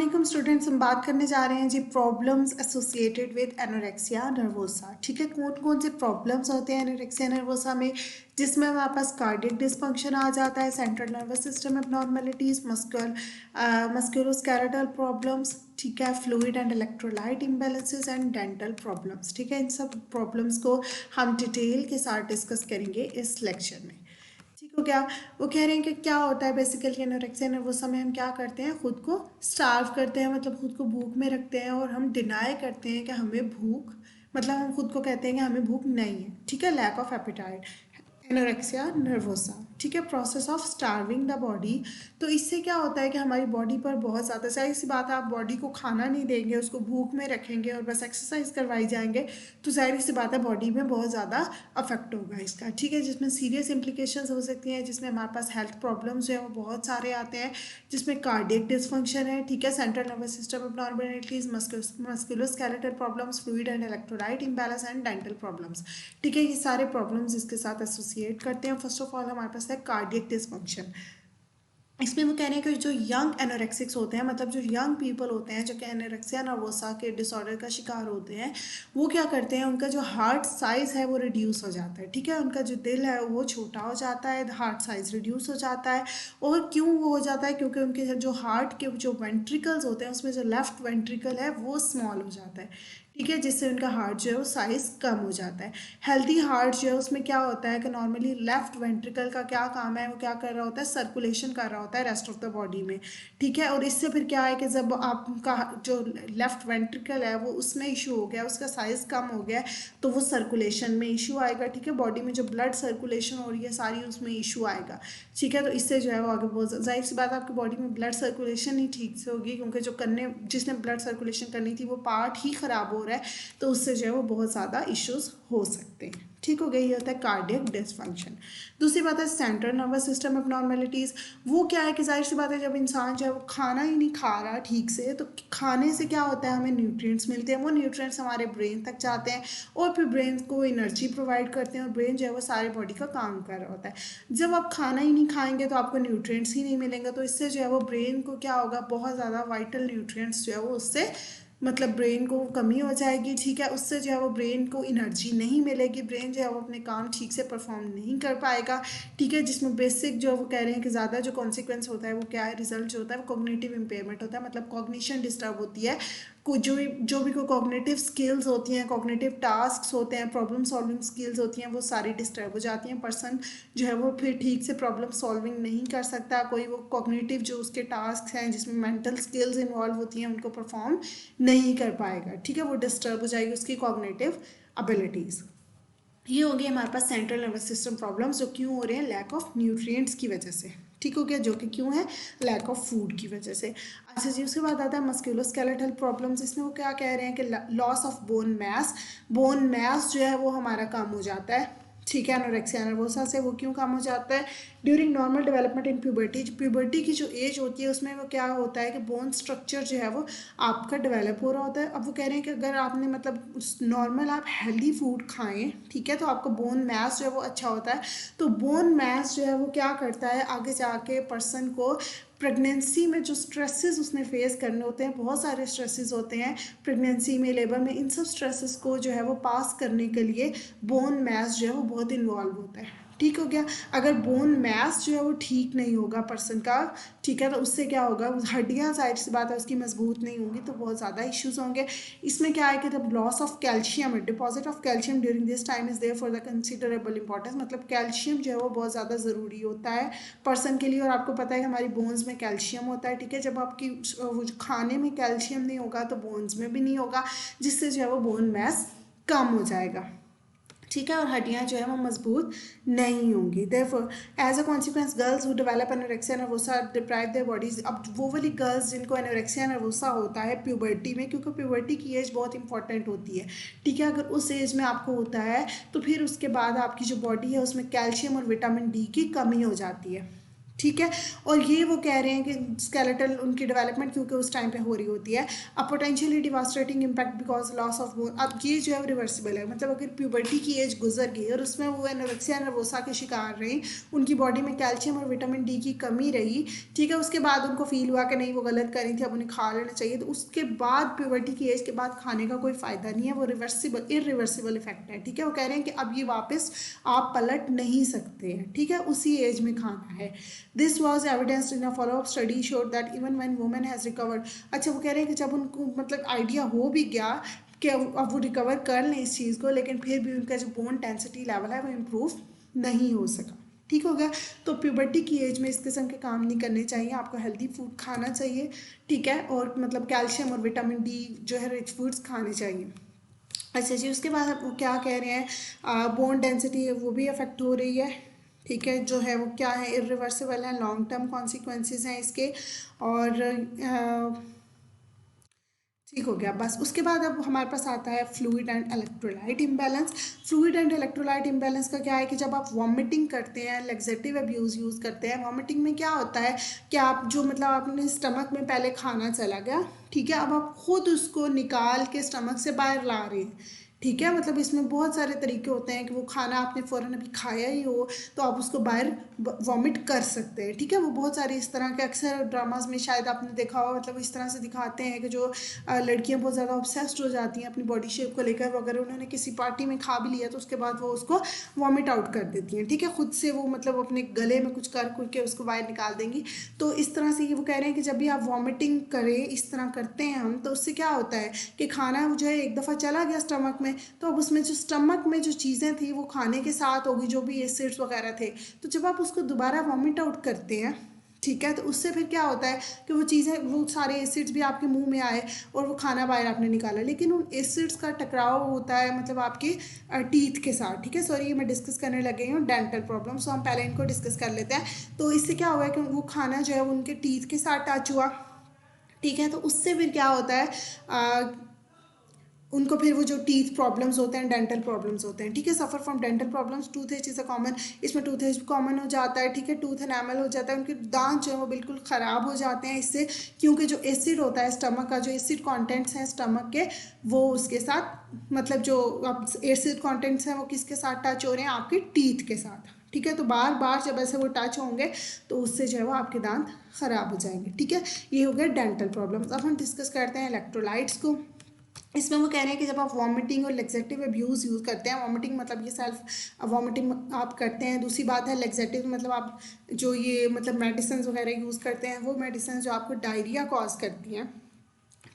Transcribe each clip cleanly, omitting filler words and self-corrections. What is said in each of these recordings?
वालेकुम स्टूडेंट्स, हम बात करने जा रहे हैं जी problems associated with anorexia nervosa. ठीक है, कौन कौन से प्रॉब्लम्स होते हैं एनोरेक्सिया नर्वोसा में, जिसमें हमारे पास कार्डियक डिसफंक्शन आ जाता है, central nervous system abnormalities, musculoskeletal problems, ठीक है, fluid and electrolyte imbalances and dental problems. ठीक है, इन सब प्रॉब्लम्स को हम डिटेल के साथ डिस्कस करेंगे इस लेक्चर में। ठीक हो गया। वो कह रहे हैं कि क्या होता है बेसिकली एनोरेक्सिया नर्वोसा में, हम क्या करते हैं, खुद को स्टार्व करते हैं, मतलब खुद को भूख में रखते हैं और हम डिनाई करते हैं कि हमें भूख, मतलब हम खुद को कहते हैं कि हमें भूख नहीं है। ठीक है, lack of appetite, anorexia nervosa. ठीक है, process of starving the body. तो इससे क्या होता है कि हमारी बॉडी पर बहुत ज़्यादा, सही सी बात है, आप बॉडी को खाना नहीं देंगे, उसको भूख में रखेंगे और बस एक्सरसाइज करवाई जाएंगे, तो जाहिर सी बात है बॉडी में बहुत ज़्यादा अफेक्ट होगा इसका। ठीक है, जिसमें सीरियस इंप्लीकेशंस हो सकती हैं, जिसमें हमारे पास हेल्थ प्रॉब्लम्स जो है वो बहुत सारे आते हैं, जिसमें कार्डियक डिसफंक्शन है, ठीक है, central nervous system abnormalities, musculoskeletal problems, fluid and electrolyte imbalance and dental problems. ठीक है, ये सारे प्रॉब्लम्स इसके साथ एसोसिएट करते हैं। फर्स्ट ऑफ ऑल हमारे पास है कार्डियक डिसफंक्शन। इसमें वो कह रहे हैं कि जो यंग एनोरेक्सिक्स होते हैं, मतलब जो यंग पीपल होते हैं जो कि एनोरेक्सिया नर्वोसा के डिसऑर्डर का शिकार होते हैं, वो क्या करते हैं, उनका जो हार्ट साइज़ है वो रिड्यूस हो जाता है। ठीक है, उनका जो दिल है वो छोटा हो जाता है, हार्ट साइज़ रिड्यूस हो जाता है। और क्यों वो हो जाता है, क्योंकि उनके जो हार्ट के जो वेंट्रिकल्स होते हैं उसमें जो लेफ्ट वेंट्रिकल है वो स्मॉल हो जाता है। ठीक है, जिससे उनका हार्ट जो है वो साइज़ कम हो जाता है। हेल्दी हार्ट जो है उसमें क्या होता है कि नॉर्मली लेफ्ट वेंट्रिकल का क्या काम है, वो क्या कर रहा होता है, सर्कुलेशन कर रहा होता है रेस्ट ऑफ द बॉडी में। ठीक है, और इससे फिर क्या है कि जब आपका जो लेफ्ट वेंट्रिकल है वो उसमें इशू हो गया, उसका साइज़ कम हो गया, तो वो सर्कुलेशन में इशू आएगा। ठीक है, बॉडी में जो ब्लड सर्कुलेशन हो रही है सारी, उसमें इशू आएगा। ठीक है, तो इससे जो है वो आगे बहुत जाहिर सी बात है आपकी बॉडी में ब्लड सर्कुलेशन ही ठीक से होगी, क्योंकि जो करने जिसने ब्लड सर्कुलेशन करनी थी वो पार्ट ही ख़राब हो रहा है, तो उससे जो है वो बहुत ज़्यादा इश्यूज हो सकते हैं। ठीक हो गया, ये होता है कार्डियक डिसफंक्शन। दूसरी बात है सेंट्रल नर्वस सिस्टम एबनॉर्मेलिटीज़। वो क्या है कि जाहिर सी बात है जब इंसान जो है वो खाना ही नहीं खा रहा ठीक से, तो खाने से क्या होता है, हमें न्यूट्रिएंट्स मिलते हैं, वो न्यूट्रिएंट्स हमारे ब्रेन तक जाते हैं और फिर ब्रेन को एनर्जी प्रोवाइड करते हैं और ब्रेन जो है वो सारे बॉडी का काम कर रहा होता है। जब आप खाना ही नहीं खाएंगे तो आपको न्यूट्रिएंट्स ही नहीं मिलेंगे, तो इससे जो है वो ब्रेन को क्या होगा, बहुत ज़्यादा वाइटल न्यूट्रिएंट्स जो है वो उससे, मतलब ब्रेन को कमी हो जाएगी। ठीक है, उससे जो है वो ब्रेन को एनर्जी नहीं मिलेगी, ब्रेन जो है वो अपने काम ठीक से परफॉर्म नहीं कर पाएगा। ठीक है, जिसमें बेसिक जो वो कह रहे हैं कि ज़्यादा जो कॉन्सिक्वेंस होता है वो क्या है, रिजल्ट जो होता है वो कॉग्निटिव इम्पेयरमेंट होता है, मतलब कॉग्निशन डिस्टर्ब होती है। जो भी कोई कॉग्निटिव स्किल्स होती हैं, कॉग्निटिव टास्क होते हैं, प्रॉब्लम सॉल्विंग स्किल्स होती हैं, वो सारी डिस्टर्ब हो जाती हैं। पर्सन जो है वो फिर ठीक से प्रॉब्लम सॉल्विंग नहीं कर सकता, कोई वो कॉग्निटिव जो उसके टास्क हैं जिसमें मेंटल स्किल्स इन्वॉल्व होती हैं उनको परफॉर्म नहीं कर पाएगा। ठीक है, वो डिस्टर्ब हो जाएगी उसकी कॉग्निटिव एबिलिटीज़। ये हो गई हमारे पास सेंट्रल नर्वस सिस्टम प्रॉब्लम्स, जो क्यों हो रहे हैं, लैक ऑफ न्यूट्रिएंट्स की वजह से। ठीक हो गया, जो कि क्यों है, लैक ऑफ फूड की वजह से। अच्छा जी, उसके बाद आता है मस्कुलोस्केलेटल प्रॉब्लम्स। इसमें वो क्या कह रहे हैं कि loss of bone mass, bone mass जो है वो हमारा कम हो जाता है। ठीक है, एनोरेक्सिया नर्वोसा से वो क्यों कम हो जाता है, during normal development in puberty. Puberty की जो एज होती है उसमें वो क्या होता है कि बोन स्ट्रक्चर जो है वो आपका डेवलप हो रहा होता है। अब वो कह रहे हैं कि अगर आपने मतलब नॉर्मल आप हेल्दी फूड खाएं, ठीक है, तो आपका बोन मैस जो है वो अच्छा होता है। तो बोन मैस जो है वो क्या करता है, आगे जाके पर्सन को प्रेगनेंसी में जो स्ट्रेसेस उसने फेस करने होते हैं, बहुत सारे स्ट्रेसेस होते हैं प्रेगनेंसी में, लेबर में, इन सब स्ट्रेसेस को जो है वो पास करने के लिए बोन मैस जो है वो बहुत इन्वॉल्व होता है। ठीक हो गया, अगर बोन मैस जो है वो ठीक नहीं होगा पर्सन का, ठीक है, तो उससे क्या होगा, हड्डियाँ जाहिर सी बात है उसकी मजबूत नहीं होंगी, तो बहुत ज़्यादा इश्यूज होंगे। इसमें क्या है कि जब loss of calcium, deposit of calcium during this time is there for the considerable importance, मतलब कैल्शियम जो है वो बहुत ज़्यादा ज़रूरी होता है पर्सन के लिए। और आपको पता है कि हमारी बोन्स में कैल्शियम होता है। ठीक है, जब आपकी खाने में कैल्शियम नहीं होगा तो बोन्स में भी नहीं होगा, जिससे जो है वो बोन मैस कम हो जाएगा। ठीक है, और हड्डियाँ जो है वो मजबूत नहीं होंगी। Therefore as a consequence girls who develop anorexia nervosa deprive their bodies. अब वो वाली गर्ल्स जिनको एनोरेक्सिया नर्वोसा होता है प्यूबर्टी में, क्योंकि प्यूबर्टी की एज बहुत इंपॉर्टेंट होती है। ठीक है, अगर उस एज में आपको होता है तो फिर उसके बाद आपकी जो बॉडी है उसमें कैल्शियम और विटामिन डी की कमी हो जाती है। ठीक है। और ये वो कह रहे हैं कि स्केलेटल उनकी डेवलपमेंट क्योंकि उस टाइम पे हो रही होती है, a potentially devastating impact because loss of bone. अब ये जो है रिवर्सिबल है, मतलब अगर प्यूबर्टी की एज गुजर गई और उसमें वो एनोरेक्सिया नर्वोसा के शिकार रही, उनकी बॉडी में कैल्शियम और विटामिन डी की कमी रही, ठीक है, उसके बाद उनको फील हुआ कि नहीं वो गलत कर रही थी, अब उन्हें खा लेना चाहिए, तो उसके बाद प्यूबर्टी की एज के बाद खाने का कोई फ़ायदा नहीं है, वो रिवर्सिबल इरिवर्सिबल इफेक्ट है। ठीक है, वो कह रहे हैं कि अब ये वापस आप पलट नहीं सकते हैं, ठीक है, उसी एज में खाना है। This was evidenced in a follow up study showed that even when women has recovered. अच्छा, वो कह रहे हैं कि जब उनको मतलब आइडिया हो भी गया कि अब वो रिकवर कर लें इस चीज़ को, लेकिन फिर भी उनका जो बोन डेंसिटी लेवल है वो इम्प्रूव नहीं हो सका। ठीक हो गया। तो प्यूबर्टी की एज में इस किस्म के काम नहीं करने चाहिए, आपको हेल्दी फूड खाना चाहिए, ठीक है, और मतलब कैल्शियम और विटामिन डी जो है रिच फूड्स खाने चाहिए। अच्छा जी, उसके बाद वो क्या कह रहे हैं, बोन डेंसिटी वो भी अफेक्ट हो रही है, ठीक है, जो है वो क्या है, इरिवर्सिबल है, लॉन्ग टर्म कॉन्सिक्वेंसेज हैं इसके। और ठीक हो गया बस। उसके बाद अब हमारे पास आता है fluid and electrolyte imbalance. Fluid and electrolyte imbalance का क्या है कि जब आप वॉमिटिंग करते हैं, लैक्सेटिव अब्यूज़ यूज़ करते हैं, वॉमिटिंग में क्या होता है कि आप जो मतलब आपने स्टमक में पहले खाना चला गया, ठीक है, अब आप खुद उसको निकाल के स्टमक से बाहर ला रहे हैं, ठीक है, मतलब इसमें बहुत सारे तरीके होते हैं कि वो खाना आपने फ़ौरन अभी खाया ही हो तो आप उसको बाहर वॉमिट कर सकते हैं, ठीक है, वो बहुत सारे इस तरह के अक्सर ड्रामाज में शायद आपने देखा हो, मतलब इस तरह से दिखाते हैं कि जो लड़कियां बहुत ज़्यादा ऑब्सेस्ड हो जाती हैं अपनी बॉडी शेप को लेकर, अगर उन्होंने किसी पार्टी में खा भी लिया तो उसके बाद वो उसको वॉमिट आउट कर देती हैं, ठीक है, खुद से वो मतलब अपने गले में कुछ कर के उसको बाहर निकाल देंगी। तो इस तरह से ये वो कह रहे हैं कि जब भी आप वॉमिटिंग करें, इस तरह करते हैं हम, तो उससे क्या होता है कि खाना जो है एक दफ़ा चला गया स्टमक में, तो अब उसमें जो स्टमक में जो चीज़ें थी वो खाने के साथ होगी, जो भी एसिड्स वगैरह थे, तो जब आप उसको दोबारा वॉमिट आउट करते हैं, ठीक है, तो उससे फिर क्या होता है कि वो चीज़ें, वो सारे एसिड्स भी आपके मुंह में आए और वो खाना बाहर आपने निकाला, लेकिन उन एसिड्स का टकराव होता है मतलब आपके टीथ के साथ, ठीक है। सॉरी, ये मैं डिस्कस करने लग गई हूँ डेंटल प्रॉब्लम, सो हम पहले इनको डिस्कस कर लेते हैं। तो इससे क्या हुआ है कि वो खाना जो है उनके टीथ के साथ टच हुआ, ठीक है, तो उससे फिर क्या होता है, उनको फिर वो जो टीथ प्रॉब्लम्स होते हैं, डेंटल प्रॉब्लम्स होते हैं, ठीक है, suffer from dental problems, tooth H is a common, इसमें टूथ एच कॉमन हो जाता है, ठीक है, टूथ एनामल हो जाता है, उनके दांत जो है वो बिल्कुल ख़राब हो जाते हैं इससे, क्योंकि जो एसिड होता है स्टमक का, जो एसिड कॉन्टेंट्स हैं स्टमक के, वो उसके साथ मतलब जो अब एसिड कॉन्टेंट्स हैं वो किसके साथ टच हो रहे हैं, आपके टीथ के साथ, ठीक है, तो बार बार जब ऐसे वो टच होंगे तो उससे जो है वो आपके दांत ख़राब हो जाएंगे, ठीक है। ये हो गया डेंटल प्रॉब्लम्स। अब हम डिस्कस करते हैं इलेक्ट्रोलाइट्स को। इसमें वो कह रहे हैं कि जब आप वॉमिटिंग और लेक्सेटिव अब्यूज़ यूज़ करते हैं, वॉमिटिंग मतलब ये सेल्फ वॉमिटिंग आप करते हैं, दूसरी बात है लेक्सेटिव मतलब आप जो ये मतलब मेडिसिन वगैरह यूज़ करते हैं, वो मेडिसिन जो आपको डायरिया कॉज करती हैं,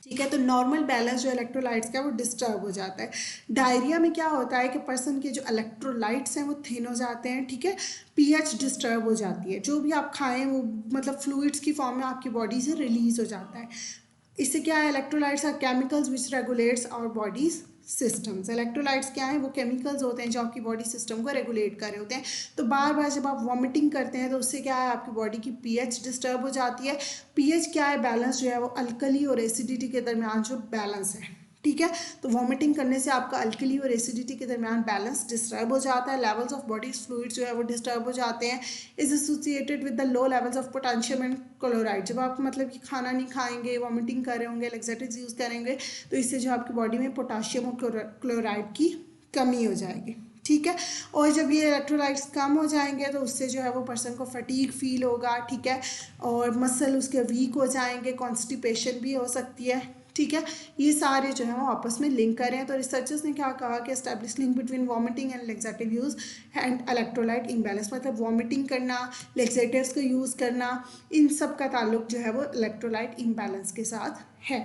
ठीक है, तो नॉर्मल बैलेंस जो इलेक्ट्रोलाइट्स का वो डिस्टर्ब हो जाता है। डायरिया में क्या होता है कि पर्सन के जो इलेक्ट्रोलाइट्स हैं वो थिन हो जाते हैं, ठीक है, पीएच डिस्टर्ब हो जाती है, जो भी आप खाएं वो मतलब फ्लूइड्स की फॉर्म में आपकी बॉडी से रिलीज हो जाता है। इससे क्या है, electrolytes are chemicals which regulates our bodies systems. Electrolytes क्या है, वो केमिकल्स होते हैं जो आपकी बॉडी सिस्टम को रेगुलेट कर रहे होते हैं। तो बार बार जब आप वॉमिटिंग करते हैं तो उससे क्या है, आपकी बॉडी की पीएच डिस्टर्ब हो जाती है। पीएच क्या है, बैलेंस जो है वो अल्कली और एसिडिटी के दरमियान जो बैलेंस है, ठीक है, तो वॉमिटिंग करने से आपका अल्कली और एसिडिटी के दरमियान बैलेंस डिस्टर्ब हो जाता है, लेवल्स ऑफ बॉडी फ्लूइड जो है वो डिस्टर्ब हो जाते हैं। Is associated with the low levels of potassium and chloride. जब आप मतलब कि खाना नहीं खाएंगे, वॉमिटिंग कर रहे होंगे, लैक्सेटिव्स यूज़ करेंगे, तो इससे जो आपकी बॉडी में पोटेशियम और क्लोराइड की कमी हो जाएगी, ठीक है। और जब ये इलेक्ट्रोलाइट्स कम हो जाएंगे तो उससे जो है वो पर्सन को फटीग फील होगा, ठीक है, और मसल उसके वीक हो जाएंगे, कॉन्स्टिपेशन भी हो सकती है, ठीक है। ये सारे जो है वो आपस में लिंक कर रहे हैं। तो रिसर्चर्स ने क्या कहा कि establish link between vomiting and laxative use and electrolyte imbalance, मतलब वॉमिटिंग करना, लेक्सेटिव्स को यूज़ करना, इन सब का ताल्लुक जो है वो इलेक्ट्रोलाइट इम्बैलेंस के साथ है,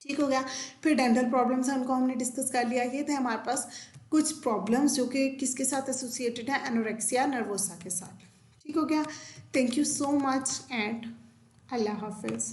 ठीक हो गया। फिर डेंटल प्रॉब्लम्स हैं, उनको हमने डिस्कस कर लिया। ये थे हमारे पास कुछ प्रॉब्लम्स जो कि किसके साथ एसोसिएटेड है, एनोरेक्सिया नर्वोसा के साथ, ठीक हो गया। Thank you so much and अल्लाह हाफिज़।